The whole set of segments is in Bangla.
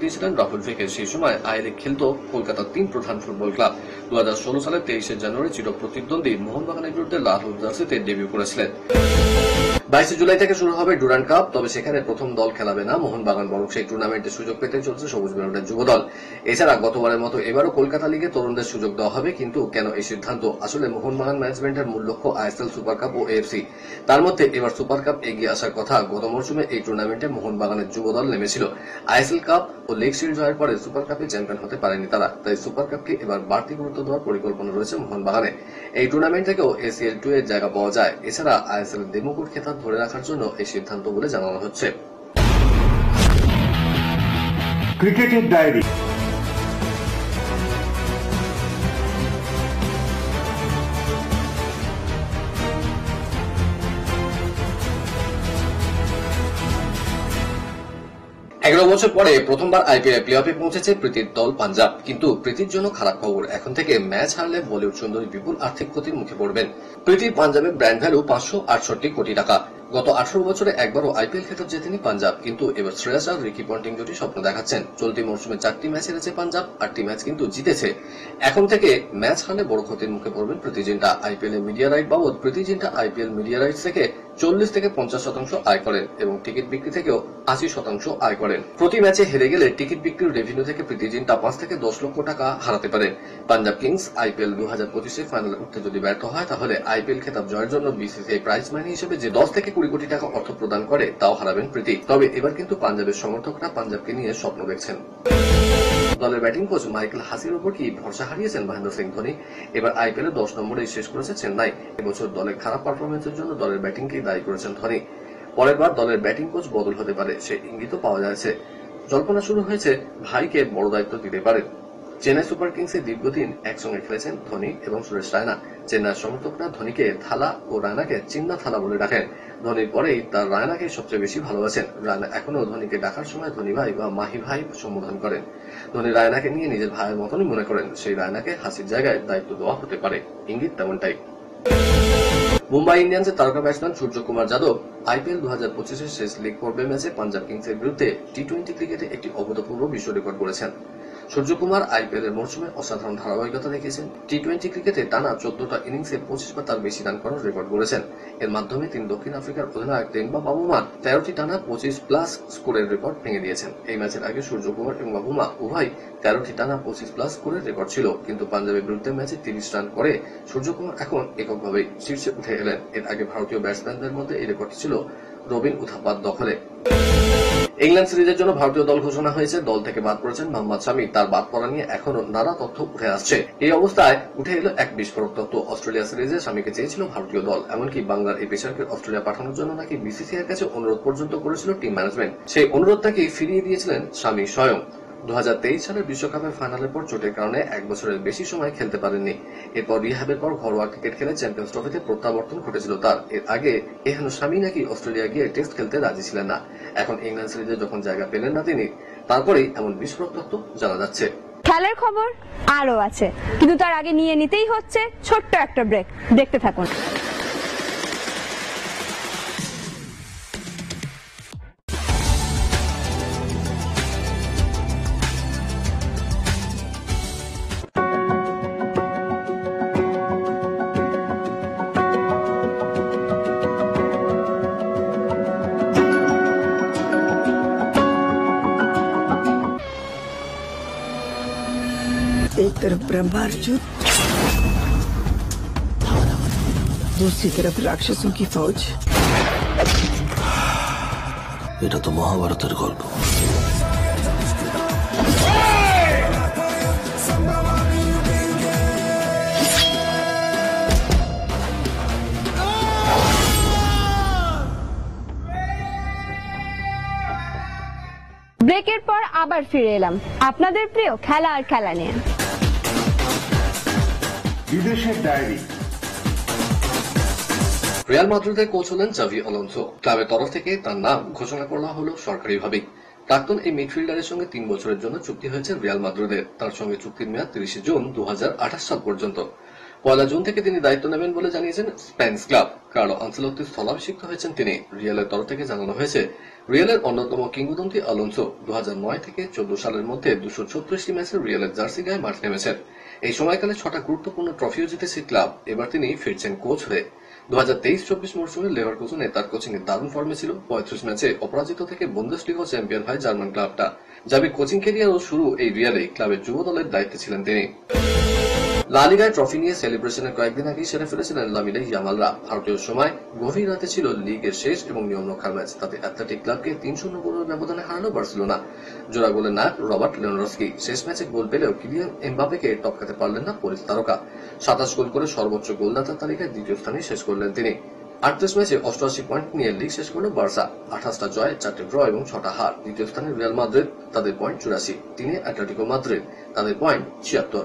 দিয়েছিলেন রাহুল ফেকে। সেই সময় আইএলে খেলত কলকাতার 3 প্রধান ফুটবল ক্লাব। 2016 সালের 23 জানুয়ারি চিরপ্রতিদ্বন্দ্বী মোহনবাগানের বিরুদ্ধে লাল হলুদ জার্সিতে ডেবিউ করেছিলেন। 22 জুলাই থেকে শুরু হবে ডুরান্ড কাপ। তবে সেখানে প্রথম দল খেলাবে না মোহনবাগান, বরং সেই টুর্নামেন্টে সুযোগ পেতে চলছে সবুজ মেরুনের যুব দল। এছাড়া গতবারের মতো এবারও কলকাতা লিগে তরুণদের সুযোগ দেওয়া হবে। কিন্তু কেন এই সিদ্ধান্ত? আসলে মোহনবাগান ম্যানেজমেন্টের মূল লক্ষ্য আইএসএল, সুপার কাপ ও এএফসি। তার মধ্যে এবার সুপার কাপ এগিয়ে আসার কথা। গত মরশুমে এই টুর্নামেন্টে মোহনবাগানের যুব দল নেমেছিল। আইএসএল কাপ ও লিগ সিরিজ জয়ের পরে সুপার কাপে চ্যাম্পিয়ন হতে পারেনি তারা। তাই সুপার কাপকে এবার বাড়তি গুরুত্ব দেওয়ার পরিকল্পনা রয়েছে মোহনবাগানের। এই টুর্নামেন্ট থেকেও এসিএল 2 এর জায়গা পাওয়া যায়। এছাড়া আইএসএল দেমুকুট খেতাব ধরে রাখার জন্য এই সিদ্ধান্ত বলে জানানো হচ্ছে। ক্রিকেটের ডায়েরি। এগারো বছর পরে প্রথমবার আইপিএল প্লে অফে পৌঁছেছে প্রীতির দল পাঞ্জাব। কিন্তু প্রীতির জন্য খারাপ খবর, এখন থেকে ম্যাচ হারলে বলিউড সুন্দরী বিপুল আর্থিক ক্ষতির মুখে পড়বেন। প্রীতির পাঞ্জাবের ব্র্যান্ড ভ্যালু 568 কোটি টাকা। গত 18 বছরে একবারও আইপিএল খেতাব জেতেনি পাঞ্জাব। কিন্তু এবার শ্রেয়াস আর রিকি পন্টিং জুটি স্বপ্ন দেখাচ্ছেন। চলতি মৌসুমে 4টি ম্যাচ হেরেছে পাঞ্জাব, 8টি ম্যাচ কিন্তু জিতেছে। এখন থেকে ম্যাচ হারলে বড় ক্ষতির মুখে পড়বেন প্রীতি জিন্টা। আইপিএল এর মিডিয়া রাইট বাবদ Preity Zinta IPL media rights থেকে 40 থেকে 50% আয় করেন এবং টিকিট বিক্রি থেকেও 80% আয় করেন। প্রতি ম্যাচে হেরে গেলে টিকিট বিক্রির রেভিনিউ থেকে প্রীতি জিন্টা 5 থেকে 10 লক্ষ টাকা হারাতে পারেন। পাঞ্জাব কিংস আইপিএল 2025 ফাইনালে উঠতে যদি ব্যর্থ হয়, তাহলে আইপিএল খেতাব জয়ের জন্য বিসিসিআই প্রাইজ মানি হিসেবে যে 10 থেকে 20 কোটি টাকা অর্থ প্রদান করে তাও হারাবেন প্রীতি। তবে এবার কিন্তু পাঞ্জাবের সমর্থকরা পাঞ্জাবকে নিয়ে স্বপ্ন দেখছেন। দলের ব্যাটিং কোচ মাইকেল হাসির উপর কি ভরসা হারিয়েছেন মহেন্দ্র সিং ধোনি? এবার আইপিএল 10 নম্বরেই শেষ করেছে চেন্নাই। এবছর দলের খারাপ পারফরমেন্সের জন্য দলের ব্যাটিংকেই দায়ী করেছেন ধোনি। পরের বার দলের ব্যাটিং কোচ বদল হতে পারে, সে ইঙ্গিতও পাওয়া যাচ্ছে। জল্পনা শুরু হয়েছে ভাইকে বড় দায়িত্ব দিতে পারেন। চেন্নাই সুপার কিংসে দীর্ঘদিন একসঙ্গে খেলেছেন ধোনি এবং সুরেশ রায়না। চেন্নাইয়ের সমর্থকরা ধোনিকে থালা ও রায়নাকে চিন্না থালা বলে ডাকেন। ধোনির পরেই তার রায়নাকে সবচেয়ে বেশি ভালোবাসেন। রায়না এখনো ধোনিকে ডাকার সময় ধোনি ভাই বা মাহি ভাই সম্বোধন করেন। ধোনি রায়নাকে নিয়ে নিজের ভাইয়ের মতনই মনে করেন। সেই রায়নাকে হাসির জায়গায় দায়িত্ব দেওয়া হতে পারে, ইঙ্গিত তেমনটাই। মুম্বাই ইন্ডিয়ান্সের তারকা ব্যাটসম্যান সূর্যকুমার যাদব আইপিএল 2025 শেষ লিগ পর্বের ম্যাচে পাঞ্জাব কিংসের বিরুদ্ধে টি-20 ক্রিকেটে একটি অভূতপূর্ব বিশ্ব রেকর্ড গড়েছেন। সূর্যকুমার আইপিএল এর মরশুমে অসাধারণ ধারাবাহিকতা দেখিয়েছেন। টি-20 ক্রিকেটে টানা 14টা ইনিংসে 25 বা তার বেশি রান করার রেকর্ড গড়েছেন। এর মাধ্যমে তিনি দক্ষিণ আফ্রিকার অধিনায়ক টেম্বা বাবুমা 13টি টানা 25+ স্কোরের রেকর্ড ভেঙে দিয়েছেন। এই ম্যাচের আগে সূর্যকুমার এবং বাবুমা উভয় 13টি টানা 25+ স্কোরের রেকর্ড ছিল। কিন্তু পাঞ্জাবের বিরুদ্ধে ম্যাচে 30 রান করে সূর্যকুমার এখন এককভাবেই শীর্ষে উঠে এলেন। এর আগে ভারতীয় ব্যাটসম্যানদের মধ্যে এই রেকর্ডটি ছিল রবিন উথাপার দখলে। ইংল্যান্ড সিরিজের জন্য ভারতীয় দল ঘোষণা হয়েছে। দল থেকে বাদ পড়েছেন মোহাম্মদ শামি। তার বাদ পড়া নিয়ে এখনো নানা তথ্য উঠে আসছে। এই অবস্থায় উঠে এলো এক বিস্ফোরক তথ্য। অস্ট্রেলিয়া সিরিজে শামিকে চেয়েছিল ভারতীয় দল। এমনকি বাংলার এই পেসারকে অস্ট্রেলিয়া পাঠানোর জন্য নাকি বিসিসিআই এর কাছে অনুরোধ পর্যন্ত করেছিল টিম ম্যানেজমেন্ট। সেই অনুরোধটাকে ফিরিয়ে দিয়েছিলেন শামি স্বয়ং। 2023 সালের বিশ্বকাপের ফাইনালের পর চোটের কারণে 1 বছরের বেশি সময় খেলতে পারেননি। এরপর রিহ্যাবের পর ঘরোয়া ক্রিকেট খেলে চ্যাম্পিয়ন্স ট্রফিতে প্রত্যাবর্তন ঘটেছিল তার। এর আগে এহেন শামি নাকি অস্ট্রেলিয়া গিয়ে টেস্ট খেলতে রাজি ছিলেন না। এখন ইংল্যান্ড সিরিজে যখন জায়গা পেলেন না তিনি, তারপরেই এমন বিস্ফোরক তথ্য জানা যাচ্ছে। খেলার খবর আরো আছে, কিন্তু তার আগে নিয়ে নিতেই হচ্ছে ছোট্ট একটা ব্রেক। দেখতে থাকুন। एक तरफ ब्रह्मार्जुन, दूसरी तरफ राक्षसों की फौज। এটা তো মহাভারতের গল্প। ব্রেকের পর আবার ফিরে এলাম আপনাদের প্রিয় খেলা আর খেলা নিয়ে। বিদেশের ডায়েরি। রিয়াল মাদ্রিদের কোচ হলেন জাভি আলোনসো। ক্লাবের তরফ থেকে তার নাম ঘোষণা করা হলো সরকারিভাবে। প্রাক্তন এই মিডফিল্ডারের সঙ্গে 3 বছরের জন্য চুক্তি হয়েছে রিয়াল মাদ্রিদের। তার সঙ্গে চুক্তির মেয়াদ 30 জুন 2028 সাল পর্যন্ত। 1 জুন থেকে তিনি দায়িত্ব নেবেন বলে জানিয়েছেন স্প্যানিশ ক্লাব। কার্লো আনসেলোত্তির স্থলাভিষিক্ত হয়েছেন তিনি। রিয়ালের তরফ থেকে জানানো হয়েছে, রিয়ালের অন্যতম কিংবদন্তি আলোনসো 2009 থেকে 14 সালের মধ্যে 236টি ম্যাচে রিয়ালের জার্সি গায়ে মাঠে নেমেছেন। এই সময়কালে 6টা গুরুত্বপূর্ণ ট্রফিও জিতেছে ক্লাব। এবার তিনি ফিরছেন কোচ হয়ে। 2023-24 মৌসুমে লেভারকুসেনে তার কোচিংয়ে দারুণ ফর্মে ছিল। 35 ম্যাচে অপরাজিত থেকে বুন্দেসলিগা চ্যাম্পিয়ন হয় জার্মান ক্লাবটা। যাবে কোচিং ক্যারিয়ারও শুরু এই রিয়ালেই ক্লাবের যুব দলের দায়িত্বে ছিলেন তিনি। লা লিগায় ট্রফি নিয়ে সেলিব্রেশনের কয়েকদিন আগেই সেরে ফেলেছিলেন লামিনে ইয়ামালরা। ভারতীয় সময় গভীর রাতে ছিল লিগের শেষ এবং নিয়ম রক্ষার ম্যাচ। তাতে অ্যাথলেটিক ক্লাবকে 3-0 গোলের ব্যবধানে হারালো বার্সেলোনা। জোড়া গোলের নায়ক রবার্ট লেভানডস্কি শেষ ম্যাচে গোল পেলেও কিলিয়ান এমবাপ্পেকে টপকাতে পারলেন না পরিস তারকা। 27 গোল করে সর্বোচ্চ গোলদাতার তালিকায় দ্বিতীয় স্থানে শেষ করলেন তিনি। 38 ম্যাচে 88 পয়েন্ট নিয়ে লিগ শেষ করল বার্সা। 28টা জয়, 4টে ড্র এবং 6টা হার। দ্বিতীয় স্থানে রিয়াল মাদ্রিদ, তাদের পয়েন্ট 84। তিনে অ্যাটলেটিকো মাদ্রিদ, তাদের পয়েন্ট 76।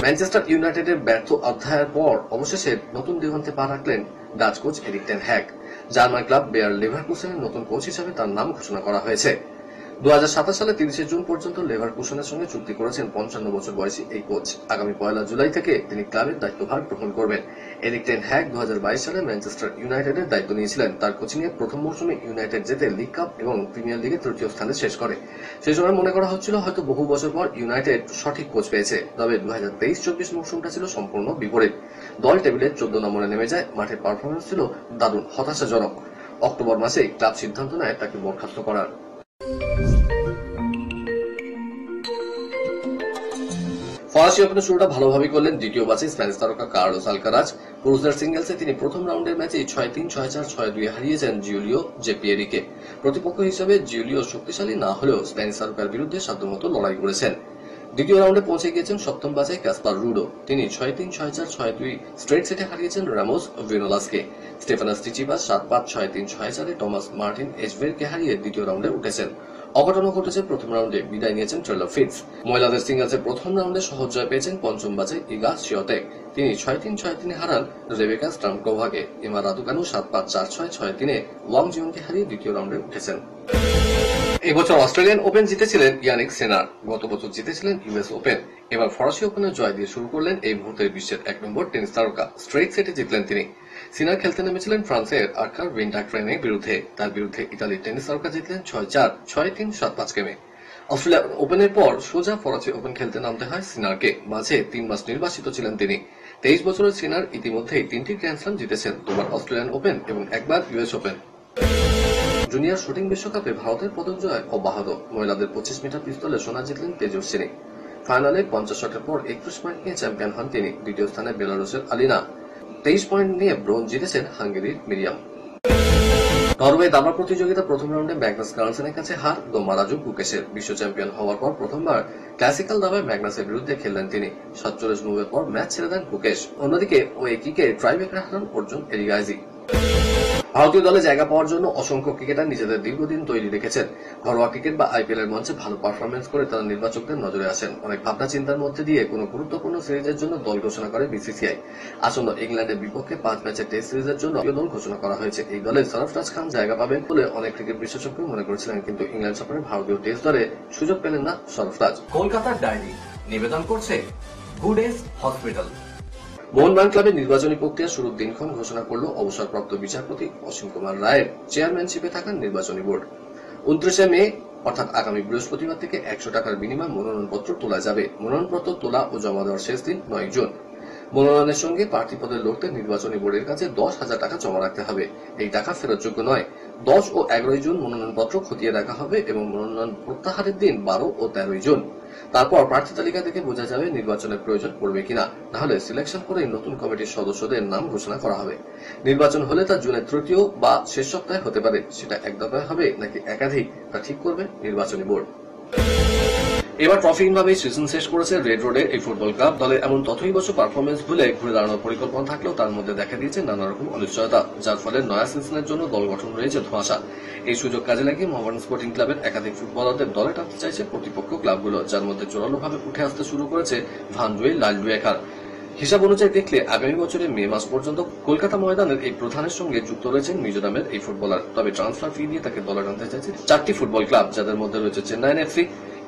ম্যানচেস্টার ইউনাইটেডের ব্যর্থ অধ্যায়ের পর অবশেষে নতুন দিগন্তে পা রাখলেন Dutch coach Erik ten Hag. German club Bayer লেভারকুসেনের নতুন কোচ হিসেবে তার নাম ঘোষণা করা হয়েছে। 2027 সালে 30 জুন পর্যন্ত লেভারকুসেনের সঙ্গে চুক্তি করেছেন 55 বছর বয়সী এই কোচ। আগামী 1 জুলাই থেকে তিনি ক্লাবের দায়িত্বভার গ্রহণ করবেন। এরিক টেন হ্যাগ 2022 সালে ম্যানচেস্টার ইউনাইটেডের দায়িত্ব নিয়েছিলেন। তার কোচিংয়ে প্রথম মৌসুমে ইউনাইটেড জেতে লিগ কাপ এবং প্রিমিয়ার লিগে তৃতীয় স্থানে শেষ করে। সেই সময় মনে করা হচ্ছিল হয়তো বহু বছর পর ইউনাইটেড সঠিক কোচ পেয়েছে। তবে 2023-24 মৌসুমটা ছিল সম্পূর্ণ বিপরীত। দল টেবিলে 14 নম্বরে নেমে যায়। মাঠের পারফরমেন্স ছিল দারুণ হতাশাজনক। অক্টোবর মাসেই ক্লাব সিদ্ধান্ত নেয় তাকে বরখাস্ত করার। ফরাসি ওপেনের শুরুটা ভালোভাবে করলেন দ্বিতীয় বাছাই স্প্যানিশ তারকা কার্লোস আলকারাজ। পুরুষদের সিঙ্গেলসে তিনি প্রথম রাউন্ডের ম্যাচে 6-3, 6-4, 6-2 হারিয়েছেন জিউলিও জেপিয়েরিকে। প্রতিপক্ষ হিসেবে জিউলিও শক্তিশালী না হলেও স্প্যানিশ তারকার বিরুদ্ধে সাধ্যমতো লড়াই করেছেন। দ্বিতীয় রাউন্ডে পৌঁছে গিয়েছেন সপ্তম বাছাই ক্যাসপার রুডো। তিনি 6-3, 6-4, 6-2 স্ট্রেট সেটে হারিয়েছেন রামোস ভিনোলাসকে। স্টেফানাস চিচিপাস 7-5, 6-3, 6-4 টমাস মার্টিন এজভেরকে হারিয়ে দ্বিতীয় রাউন্ডে উঠেছেন। অঘটনও ঘটেছে প্রথম রাউন্ডে, বিদায় নিয়েছেন ট্রেলর ফিটস। মহিলাদের সিঙ্গেলসে প্রথম রাউন্ডে সহজ জয় পেয়েছেন পঞ্চম বাছাই ইগা শিওতেক। তিনি 6-3, 6-3 হারান রেবেকা স্টানকোভাকে। এমা রাদুকানু 7-5, 4-6, 6-3 ওয়াং জিওনকে হারিয়ে দ্বিতীয় রাউন্ডে উঠেছেন। এবছর অস্ট্রেলিয়ান ওপেন জিতেছিলেন ইয়ানিক সিনার। গত বছর জিতেছিলেন ইউএস ওপেন। এবার ফরাসি ওপেনের জয় দিয়ে শুরু করলেন এই মুহূর্তের বিশ্বের 1 নম্বর টেনিস তারকা। স্ট্রেট সেটে জিতলেন তিনি। সিনার খেলতে নেমেছিলেন ফ্রান্সের আর্কার ভিন্টাক্রেনের বিরুদ্ধে। তার বিরুদ্ধে ইতালির টেনিস তারকা জিতলেন 6-4, 6-3, 7-5 গেমে। অস্ট্রেলিয়ান ওপেনের পর সোজা ফরাসি ওপেন খেলতে নামতে হয় সিনারকে। মাঝে 3 মাস নির্বাসিত ছিলেন তিনি। 23 বছরের সিনার ইতিমধ্যেই 3টি গ্র্যান্ড স্ল্যাম জিতেছেন, 2বার অস্ট্রেলিয়ান ওপেন এবং 1বার ইউএস ওপেন। জুনিয়র শুটিং বিশ্বকাপে ভারতের পদক জয় অব্যাহত। মহিলাদের 25 মিটার পিস্তলে সোনা জিতলেন তেজস্বিনী। ফাইনালে 50 শটের পর 21 পয়েন্ট নিয়ে চ্যাম্পিয়ন হন তিনি। দ্বিতীয় স্থানে বেলারুসের আলিনা। 23 পয়েন্ট নিয়ে ব্রোঞ্জ জিতেছেন হাঙ্গেরির মিরিয়াম। নরওয়ে দাবা প্রতিযোগিতা প্রথম রাউন্ডে ম্যাগনাস কার্লসেনের কাছে হার দোমারাজু বুকেশের। বিশ্ব চ্যাম্পিয়ন হওয়ার পর প্রথমবার ক্লাসিক্যাল দাবায় ম্যাগনাসের বিরুদ্ধে খেললেন তিনি। 47 মুভের পর ম্যাচ ছেড়ে দেন বুকেশ। অন্যদিকে ওয়েকিকে ট্রাইব্রেকারে হারান অর্জুন এরিগাইজি। ভারতীয় দলে জায়গা পাওয়ার জন্য অসংখ্য ক্রিকেটার নিজেদের দীর্ঘদিন তৈরি রেখেছেন। ঘরোয়া ক্রিকেট বা আইপিএল এর মঞ্চে ভালো পারফরমেন্স করে তারা নির্বাচকদের নজরে আসেন। অনেক ভাবনা চিন্তার মধ্যে দিয়ে কোনো গুরুত্বপূর্ণ সিরিজের জন্য দল ঘোষণা করে বিসিসিআই। আসন্ন ইংল্যান্ডের বিপক্ষে 5 ম্যাচের টেস্ট সিরিজের জন্য দল ঘোষণা করা হয়েছে। এই দলে সরফরাজ খান জায়গা পাবেন বলে অনেক ক্রিকেট বিশেষজ্ঞ মনে করেছিলেন, কিন্তু ইংল্যান্ড সফরে ভারতীয় টেস্ট দলে সুযোগ পেলেন না সরফরাজ। কলকাতার ডায়েরি নিবেদন করছে গুড এজ হসপিটাল। মোহনবাগান ক্লাবের নির্বাচনী প্রক্রিয়া শুরুর দিনক্ষণ ঘোষণা করল অবসরপ্রাপ্ত বিচারপতি অসীম কুমার রায়ের চেয়ারম্যানশিপে থাকা নির্বাচনী বোর্ড। 29 মে অর্থাৎ আগামী বৃহস্পতিবার থেকে 100 টাকার বিনিময়ে মনোনয়নপত্র তোলা যাবে। মনোনয়নপত্র তোলা ও জমা দেওয়ার শেষ দিন 9 জুন। মনোনয়নের সঙ্গে প্রার্থী পদের লড়তে নির্বাচনী বোর্ডের কাছে 10,000 টাকা জমা রাখতে হবে। এই টাকা ফেরতযোগ্য নয়। 10 ও 11 জুন মনোনয়নপত্র খতিয়ে দেখা হবে এবং মনোনয়ন প্রত্যাহারের দিন 12 ও 13 জুন। তারপর প্রার্থী তালিকা থেকে বোঝা যাবে নির্বাচনের প্রয়োজন পড়বে কিনা। নাহলে সিলেকশন করে নতুন কমিটির সদস্যদের নাম ঘোষণা করা হবে। নির্বাচন হলে তা জুনের তৃতীয় বা শেষ সপ্তাহে হতে পারে। সেটা এক দফায় হবে নাকি একাধিক, তা ঠিক করবে নির্বাচনী বোর্ড। এবার ট্রফিহীনভাবেই সিজন শেষ করেছে রেড রোডের এই ফুটবল ক্লাব। দলের এমন ততই বছর পারফরমেন্স ভুলে ঘুরে দাঁড়ানোর পরিকল্পনা থাকলেও তার মধ্যে দেখা দিয়েছে নানা রকম অনিশ্চয়তা, যার ফলে নয়া সিজনের জন্য দল গঠন রয়েছে ধোঁয়াশা। এই সুযোগ কাজে লাগিয়ে মোহামেডান স্পোর্টিং ক্লাবের একাধিক ফুটবলারদের দলে টানতে চাইছে প্রতিপক্ষ ক্লাবগুলো, যার মধ্যে জোরালোভাবে উঠে আসতে শুরু করেছে ভানডুয়ে লালডুয়েকার। হিসাব অনুযায়ী দেখলে আগামী বছরের মে মাস পর্যন্ত কলকাতা ময়দানের এই প্রধানের সঙ্গে যুক্ত রয়েছেন মিজোরামের এই ফুটবলার। তবে ট্রান্সফার ফি দিয়ে তাকে দলে টানতে চাইছে 4টি ফুটবল ক্লাব, যাদের মধ্যে রয়েছে চেন্নাইন এফসি,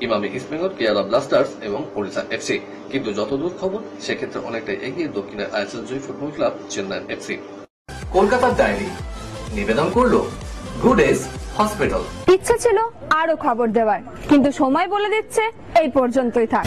ইমামি ইস্টবেঙ্গল, কেরালা ব্লাস্টার্স এবং ওড়িশা এফসি। কিন্তু যতদূর খবর, সেক্ষেত্রে অনেকটাই এগিয়ে দক্ষিণের আইএসএল জয়ী ফুটবল ক্লাব চেন্নাইন এফসি। কলকাতার ডায়েরি নিবেদন করলো গুড ডেজ হসপিটাল। ইচ্ছে ছিল আরো খবর দেওয়ার, কিন্তু সময় বলে দিচ্ছে এই পর্যন্তই থাক।